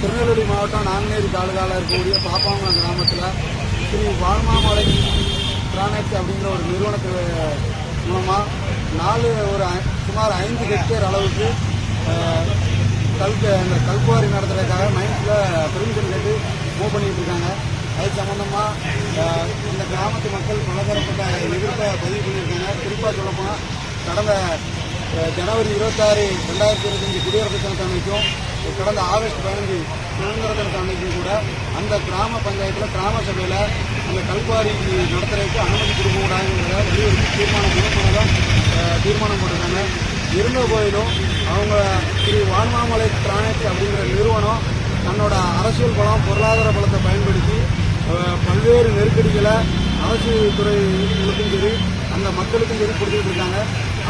திருநெல்வேலி மாவட்டம் நாங்குநேரி தாலுகாவில் இருக்கக்கூடிய பாப்பாங்குளம் கிராமத்தில் ஸ்ரீ வால்மாமலை பிரானெக்ஸ் அப்படிங்கிற ஒரு நிறுவனத்து மூலமாக சுமார் 5 ஹெக்டேர் அளவுக்கு அந்த கல்குவாரி நடத்துறதுக்காக மைண்ட்ஸில் பெர்மிஷன் கேட்டு மூவ் பண்ணிட்டு இருக்காங்க. அது சம்பந்தமாக இந்த கிராமத்து மக்கள் பலதரப்பட்ட எதிர்ப்பை பதிவு பண்ணியிருக்காங்க. குறிப்பாக சொல்லப்போனால் கடந்த ஜனவரி 26, 2025 குடியரசு தினத்தன்னைக்கும் கடந்த ஆகஸ்ட் 15 சுதந்திர தினத்தன்னைக்கும் கூட அந்த கிராம பஞ்சாயத்தில் கிராம சபையில் அந்த கல்குவாரி நடத்துறதுக்கு அனுமதி கொடுக்கக்கூடாதுங்கிற வலியுறுத்தி தீர்மானம் போட்டிருக்காங்க. இருந்த போதிலும் அவங்க ஸ்ரீ வால்மாமலை பிரானெக்ஸ் அப்படிங்கிற நிறுவனம் தன்னோட அரசியல் பலம் பொருளாதார பலத்தை பயன்படுத்தி பல்வேறு நெருக்கடிகளை அரசு துறைகளுக்கும் சரி அந்த மக்களுக்கும் சரி கொடுத்துட்டு இருக்காங்க.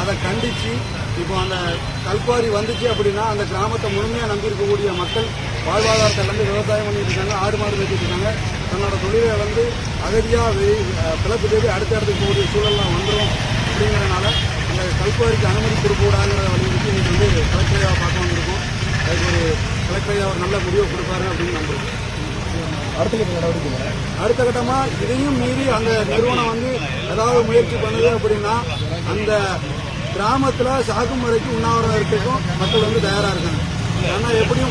அதை கண்டித்து இப்போ அந்த கல்குவாரி வந்துச்சு அப்படின்னா அந்த கிராமத்தை முழுமையாக நம்பியிருக்கக்கூடிய மக்கள் வாழ்வாதாரத்திலேருந்து விவசாயம் பண்ணிட்டு இருக்காங்க, ஆடு மாடு வச்சுட்டு இருக்காங்க. தன்னோட தொழிலை அகதியாக பிளப்பு தேடி அடுத்தடுத்து போகக்கூடிய சூழல்லாம் வந்துடும். அப்படிங்கிறதுனால அந்த கல்குவாரிக்கு அனுமதி கொடுக்கக்கூடாதுங்கிற வலியுறுத்தி இன்னைக்கு கலெக்டரையாக பார்க்க வந்திருக்கோம். அதுக்கு ஒரு கலெக்டரையாக ஒரு நல்ல முடிவை கொடுப்பாரு அப்படின்னு நம்புறோம். அடுத்த கட்டமாக இதையும் மீறி அந்த நிறுவனம் ஏதாவது முயற்சி பண்ணுது அப்படின்னா அந்த கிராமத்தில் சாகும் வரைக்கும் உண்ணாவிரதம் இருக்கவும் மக்கள் தயாராக இருக்காங்க. ஏன்னா எப்படியும்